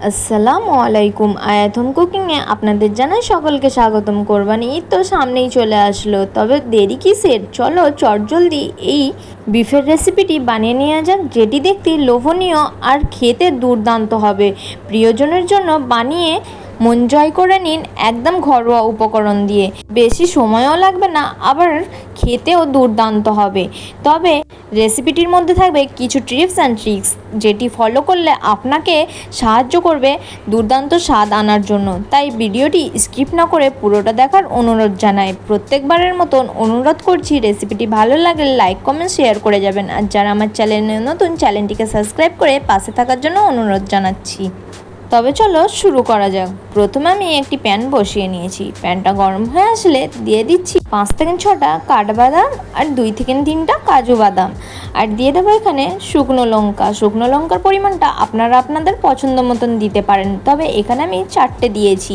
আসসালামু আলাইকুম। আয়াতম কুকিংয়ে আপনাদের জানাই সকলকে স্বাগতম। কোরবানি ঈদ তো সামনেই চলে আসলো, তবে দেরি কিসের, চলো চটজলদি এই বিফের রেসিপিটি বানিয়ে নেওয়া যাক, যেটি দেখতে লোভনীয় আর খেতে দুর্দান্ত হবে। প্রিয়জনের জন্য বানিয়ে মন জয় করে নিন একদম ঘরোয়া উপকরণ দিয়ে। বেশি সময়ও লাগবে না, আবার খেতেও দুর্দান্ত হবে। তবে রেসিপিটির মধ্যে থাকবে কিছু টিপস অ্যান্ড ট্রিক্স, যেটি ফলো করলে আপনাকে সাহায্য করবে দুর্দান্ত স্বাদ আনার জন্য। তাই ভিডিওটি স্কিপ না করে পুরোটা দেখার অনুরোধ জানাই। প্রত্যেকবারের মতন অনুরোধ করছি, রেসিপিটি ভালো লাগলে লাইক কমেন্ট শেয়ার করে যাবেন। আর যারা আমার চ্যানেলে নতুন, চ্যানেলটিকে সাবস্ক্রাইব করে পাশে থাকার জন্য অনুরোধ জানাচ্ছি। তবে চলো শুরু করা যাক। প্রথমে আমি একটি প্যান বসিয়ে নিয়েছি। প্যানটা গরম হয়ে আসলে দিয়ে দিচ্ছি 5 থেকে 6টা কাঠবাদাম আর 2 থেকে 3টা কাজু বাদাম। আর দিয়ে দেবো এখানে শুকনো লঙ্কা। শুকনো লঙ্কার পরিমাণটা আপনারা আপনাদের পছন্দ মতন দিতে পারেন, তবে এখানে আমি 4টে দিয়েছি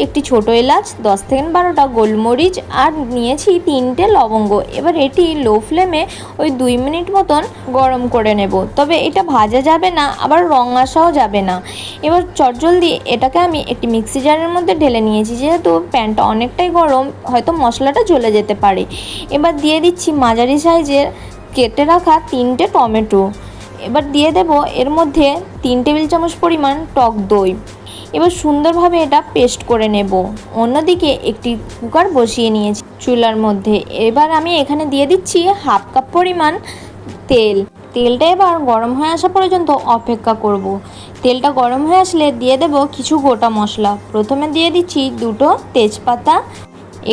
একটি ছোট এলাচ, 10 থেকে 12টা গোলমরিচ আর নিয়েছি 3টে লবঙ্গ। এবার এটি লো ফ্লেমে ওই 2 মিনিট মতন গরম করে নেব। তবে এটা ভাজা যাবে না, আবার রং আসাও যাবে না। এবার চটজলদি এটাকে আমি একটি মিক্সি জারের মধ্যে ঢেলে নিয়েছি, যেহেতু প্যানটা অনেকটাই গরম, হয়তো মশলাটা জ্বলে যেতে পারে। এবার দিয়ে দিচ্ছি মাঝারি সাইজের কেটে রাখা 3টে টমেটো। এবার দিয়ে দেব এর মধ্যে 3 টেবিল চামচ পরিমাণ টক দই। এবার সুন্দরভাবে এটা পেস্ট করে নেব। অন্যদিকে একটি কুকার বসিয়ে নিয়েছি চুলার মধ্যে। এবার আমি এখানে দিয়ে দিচ্ছি 1/2 কাপ পরিমাণ তেলটা এবার গরম হয়ে আসা পর্যন্ত অপেক্ষা করব। তেলটা গরম হয়ে আসলে দিয়ে দেব কিছু গোটা মশলা। প্রথমে দিয়ে দিচ্ছি 2টো তেজপাতা,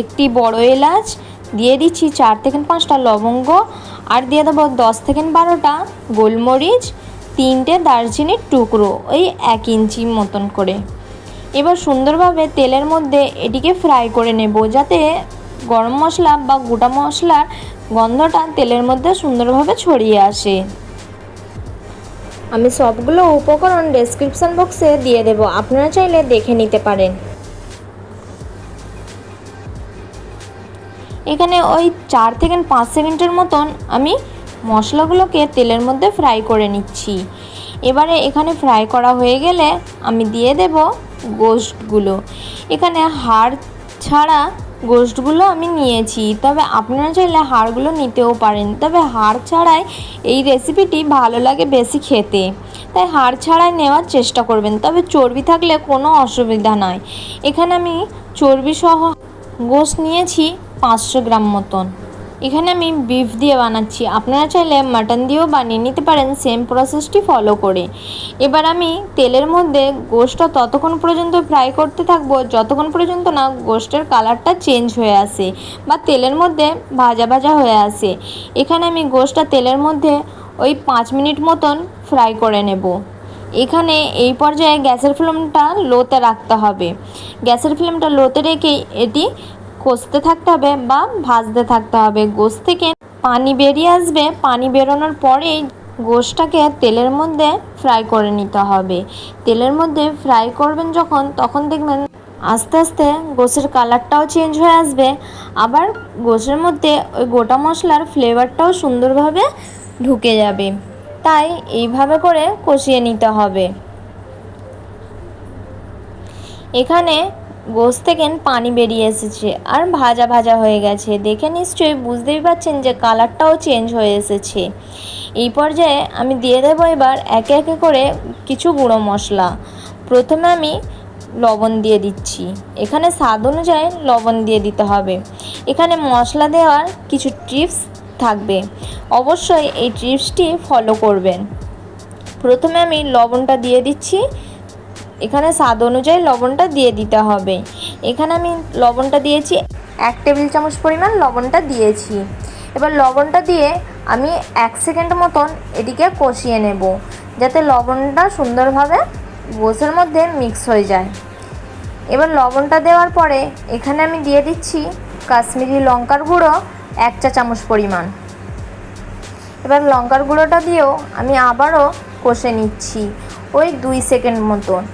একটি বড় এলাচ, দিয়ে দিচ্ছি 4 থেকে 5টা লবঙ্গ, আর দিয়ে দেবো 10 থেকে 12টা গোলমরিচ, 3টে দারচিনির টুকরো, ওই 1 ইঞ্চি মতন করে। এবার সুন্দরভাবে তেলের মধ্যে এটিকে ফ্রাই করে নেব, যাতে গরম মশলা বা গোটা মশলার গন্ধটা তেলের মধ্যে সুন্দরভাবে ছড়িয়ে আসে। আমি সবগুলো উপকরণ ডেসক্রিপশন বক্সে দিয়ে দেব, আপনারা চাইলে দেখে নিতে পারেন। এখানে ওই 4 থেকে 5 সেকেন্ডের মতন আমি মশলাগুলোকে তেলের মধ্যে ফ্রাই করে নিচ্ছি। এবারে এখানে ফ্রাই করা হয়ে গেলে আমি দিয়ে দেব গোশটগুলো। এখানে হাড় ছাড়া গোশটগুলো আমি নিয়েছি, তবে আপনারা চাইলে হাড়গুলো নিতেও পারেন। তবে হাড় ছাড়াই এই রেসিপিটি ভালো লাগে বেশি খেতে, তাই হাড় ছাড়াই নেওয়ার চেষ্টা করবেন। তবে চর্বি থাকলে কোনো অসুবিধা নয়। এখানে আমি চর্বি সহ গোশট নিয়েছি 500 গ্রাম মতন। এখানে আমি বিফ দিয়ে বানাচ্ছি, আপনারা চাইলে মাটন দিয়েও বানিয়ে নিতে পারেন, সেম প্রসেসটি ফলো করে। এবার আমি তেলের মধ্যে গোশটটা ততক্ষণ পর্যন্ত ফ্রাই করতে থাকবো যতক্ষণ পর্যন্ত না গোশটের কালারটা চেঞ্জ হয়ে আসে বা তেলের মধ্যে ভাজা ভাজা হয়ে আসে। এখানে আমি গোশটটা তেলের মধ্যে ওই 5 মিনিট মতন ফ্রাই করে নেব। এখানে এই পর্যায়ে গ্যাসের ফ্লেমটা লোতে রাখতে হবে। গ্যাসের ফ্লেমটা লোতে রেখেই এটি কষতে থাকতে হবে বা ভাজতে থাকতে হবে। গোশট থেকে পানি বেরিয়ে আসবে, পানি বেরোনোর পরেই গোশটটাকে তেলের মধ্যে ফ্রাই করে নিতে হবে। তেলের মধ্যে ফ্রাই করবেন যখন, তখন দেখবেন আস্তে আস্তে গোশের কালারটাও চেঞ্জ হয়ে আসবে, আবার গোশের মধ্যে ওই গোটা মশলার ফ্লেভারটাও সুন্দরভাবে ঢুকে যাবে। তাই এইভাবে করে কষিয়ে নিতে হবে। এখানে গোশত থেকে পানি বেরিয়ে এসেছে আর ভাজা ভাজা হয়ে গেছে, দেখে নিশ্চয়ই বুঝতেই পারছেন যে কালারটাও চেঞ্জ হয়ে এসেছে। এই পর্যায়ে আমি দিয়ে দেবো এবার একে একে করে কিছু গুঁড়ো মশলা। প্রথমে আমি লবণ দিয়ে দিচ্ছি। এখানে স্বাদ অনুযায়ী লবণ দিয়ে দিতে হবে। এখানে মশলা দেওয়ার কিছু টিপস থাকবে, অবশ্যই এই টিপসটি ফলো করবেন। প্রথমে আমি লবণটা দিয়ে দিচ্ছি। এখানে স্বাদ অনুযায়ী লবণটা দিয়ে দিতে হবে। এখানে আমি লবণটা দিয়েছি 1 টেবিল চামচ পরিমাণ লবণটা দিয়েছি। এবার লবণটা দিয়ে আমি 1 সেকেন্ড মতন এটিকে কষিয়ে নেব, যাতে লবণটা সুন্দরভাবে গোশের মধ্যে মিক্স হয়ে যায়। এবার লবণটা দেওয়ার পরে এখানে আমি দিয়ে দিচ্ছি কাশ্মীরি লঙ্কার গুঁড়ো 1 চা চামচ পরিমাণ। এবার লঙ্কার গুঁড়োটা দিয়েও আমি আবারও কষে নিচ্ছি ওই 2 সেকেন্ড মতন।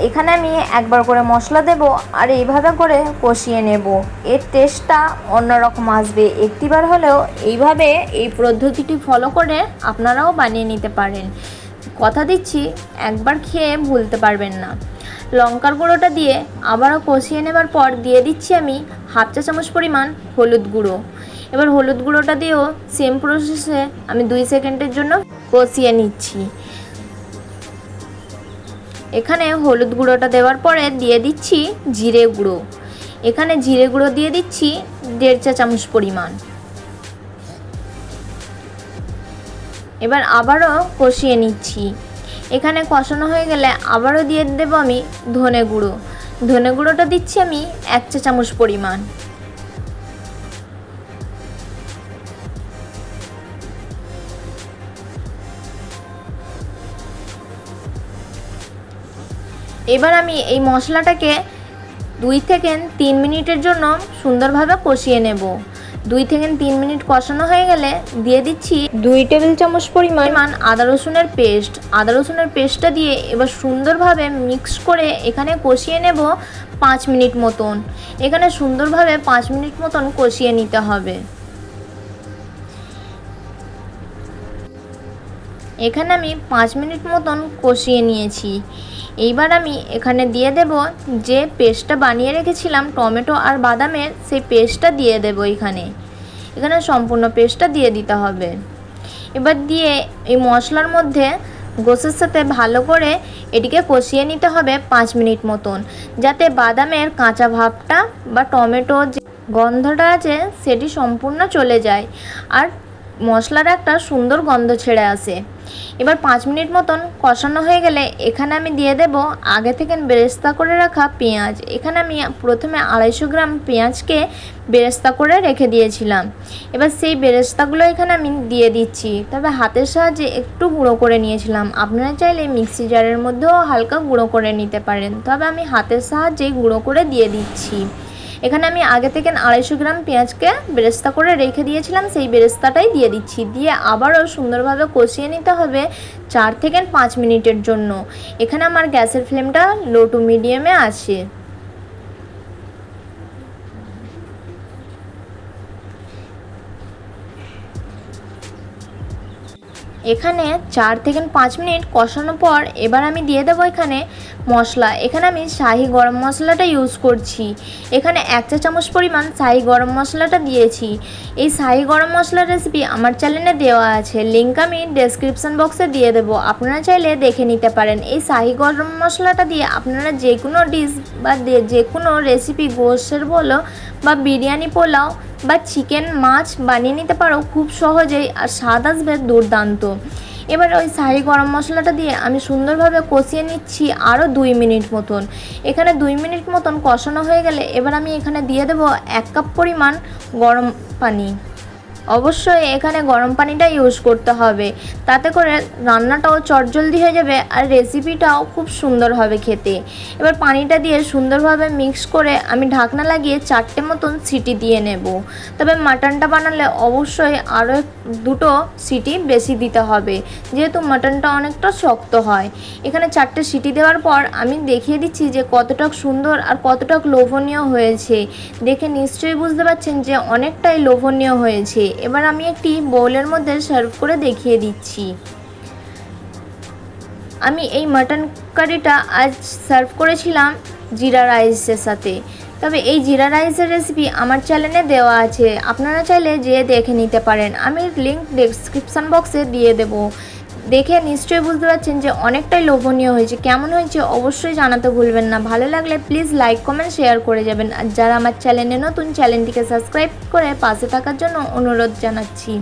এখানে আমি একবার করে মশলা দেব আর এইভাবে করে কষিয়ে নেব। এর টেস্টটা অন্যরকম আসবে। একটিবার হলেও এইভাবে এই পদ্ধতিটি ফলো করে আপনারাও বানিয়ে নিতে পারেন। কথা দিচ্ছি একবার খেয়ে ভুলতে পারবেন না। লঙ্কার গুঁড়োটা দিয়ে আবারও কষিয়ে নেবার পর দিয়ে দিচ্ছি আমি হাফ চা চামচ পরিমাণ হলুদ গুঁড়ো। এবার হলুদ গুঁড়োটা দিয়েও সেম প্রসেসে আমি 2 সেকেন্ডের জন্য কষিয়ে নিচ্ছি। এখানে হলুদ গুঁড়োটা দেওয়ার পরে দিয়ে দিচ্ছি জিরে গুঁড়ো। এখানে জিরে গুঁড়ো দিয়ে দিচ্ছি 1.5 চা চামচ পরিমাণ। এবার আবারও কষিয়ে নিচ্ছি। এখানে কষানো হয়ে গেলে আবারও দিয়ে দেব আমি ধনে গুঁড়ো। ধনে গুঁড়োটা দিচ্ছি আমি 1 চা চামচ পরিমাণ। এবার আমি এই মশলাটাকে 2 থেকে 3 মিনিটের জন্য সুন্দরভাবে কষিয়ে নেব। 2 থেকে 3 মিনিট কষানো হয়ে গেলে দিয়ে দিচ্ছি 2 টেবিল চামচ পরিমাণ আদা রসুনের পেস্ট। আদা রসুনের পেস্টটা দিয়ে এবার সুন্দরভাবে মিক্স করে এখানে কষিয়ে নেব 5 মিনিট মতন। এখানে সুন্দরভাবে 5 মিনিট মতন কষিয়ে নিতে হবে। এখানে আমি 5 মিনিট মতন কষিয়ে নিয়েছি। এইবার আমি এখানে দিয়ে দেব যে পেস্টটা বানিয়ে রেখেছিলাম টমেটো আর বাদামের, সেই পেস্টটা দিয়ে দেব। এখানে সম্পূর্ণ পেস্টটা দিয়ে দিতে হবে। এবার দিয়ে এই মশলার মধ্যে গোশের সাথে ভালো করে এটিকে কষিয়ে নিতে হবে 5 মিনিট মতন, যাতে বাদামের কাঁচা ভাবটা বা টমেটো যে গন্ধটা আছে সেটি সম্পূর্ণ চলে যায় আর মশলার একটা সুন্দর গন্ধ ছেড়ে আসে। এবার 5 মিনিট মতন কষানো হয়ে গেলে এখানে আমি দিয়ে দেব আগে থেকে বেরেস্তা করে রাখা পেঁয়াজ। এখানে আমি প্রথমে 250 গ্রাম পেঁয়াজকে বেরেস্তা করে রেখে দিয়েছিলাম। এবার সেই বেরেস্তাগুলো এখানে আমি দিয়ে দিচ্ছি, তবে হাতের সাহায্যে একটু গুঁড়ো করে নিয়েছিলাম। আপনারা চাইলে মিক্সি জারের মধ্যেও হালকা গুঁড়ো করে নিতে পারেন, তবে আমি হাতের সাহায্যেই গুঁড়ো করে দিয়ে দিচ্ছি। এখানে আমি আগে থেকে 250 গ্রাম পেঁয়াজকে বেরেস্তা করে রেখে দিয়েছিলাম, সেই বেরেস্তাটাই দিয়ে দিচ্ছি। দিয়ে আবারও সুন্দরভাবে কষিয়ে নিতে হবে 4 থেকে 5 মিনিটের জন্য। এখানে আমার গ্যাসের ফ্লেমটা লো টু মিডিয়ামে আছে। এখানে 4 থেকে 5 মিনিট কষানোর পর এবার আমি দিয়ে দেবো এখানে মশলা। এখানে আমি শাহি গরম মশলাটা ইউজ করছি। এখানে 1 চা চামচ পরিমাণ শাহি গরম মশলাটা দিয়েছি। এই শাহি গরম মশলার রেসিপি আমার চ্যানেলে দেওয়া আছে, লিঙ্ক আমি ডেসক্রিপশন বক্সে দিয়ে দেবো, আপনারা চাইলে দেখে নিতে পারেন। এই শাহি গরম মশলাটা দিয়ে আপনারা যে কোনো ডিশ বা যে কোনো রেসিপি, গোশের বলো বা বিরিয়ানি, পোলাও বা চিকেন, মাছ বানিয়ে নিতে পারো খুব সহজেই, আর স্বাদ আসবে দুর্দান্ত। এবার ওই শাহি গরম মশলাটা দিয়ে আমি সুন্দরভাবে কষিয়ে নিচ্ছি আরও 2 মিনিট মতন। এখানে 2 মিনিট মতন কষানো হয়ে গেলে এবার আমি এখানে দিয়ে দেবো 1 কাপ পরিমাণ গরম পানি। অবশ্যই এখানে গরম পানিটা ইউজ করতে হবে, তাতে করে রান্নাটাও চটজলদি হয়ে যাবে আর রেসিপিটাও খুব সুন্দর হবে খেতে। এবার পানিটা দিয়ে সুন্দরভাবে মিক্স করে আমি ঢাকনা লাগিয়ে 4টে মতন সিটি দিয়ে নেব। তবে মাটনটা বানালে অবশ্যই আরও 2টো সিটি বেশি দিতে হবে, যেহেতু মাটনটা অনেকটা শক্ত হয়। এখানে 4টে সিটি দেওয়ার পর আমি দেখিয়ে দিচ্ছি যে কতটা সুন্দর আর কতটা লোভনীয় হয়েছে। দেখে নিশ্চয়ই বুঝতে পারছেন যে অনেকটাই লোভনীয় হয়েছে। এবার আমি একটি বোলের মধ্যে সার্ভ করে দেখিয়ে দিচ্ছি। আমি এই মাটন কারিটা আজ সার্ভ করেছিলাম জিরা রাইসের সাথে। তবে এই জিরা রাইসের রেসিপি আমার চ্যানেলে দেওয়া আছে, আপনারা চাইলে যেয়ে দেখে নিতে পারেন। আমি লিঙ্ক ডেসক্রিপশন বক্সে দিয়ে দেব। দেখে নিশ্চয়ই বুঝতে পারছেন যে অনেকটাই লোভনীয় হয়েছে। কেমন হয়েছে অবশ্যই জানাতে ভুলবেন না। ভালো লাগলে প্লিজ লাইক, কমেন্ট, শেয়ার করে যাবেন। আর যারা আমার চ্যানেলে নতুন, চ্যানেলটিকে সাবস্ক্রাইব করে পাশে থাকার জন্য অনুরোধ জানাচ্ছি।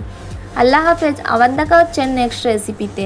আল্লাহ হাফেজ। আবার দেখা হচ্ছে নেক্সট রেসিপিতে।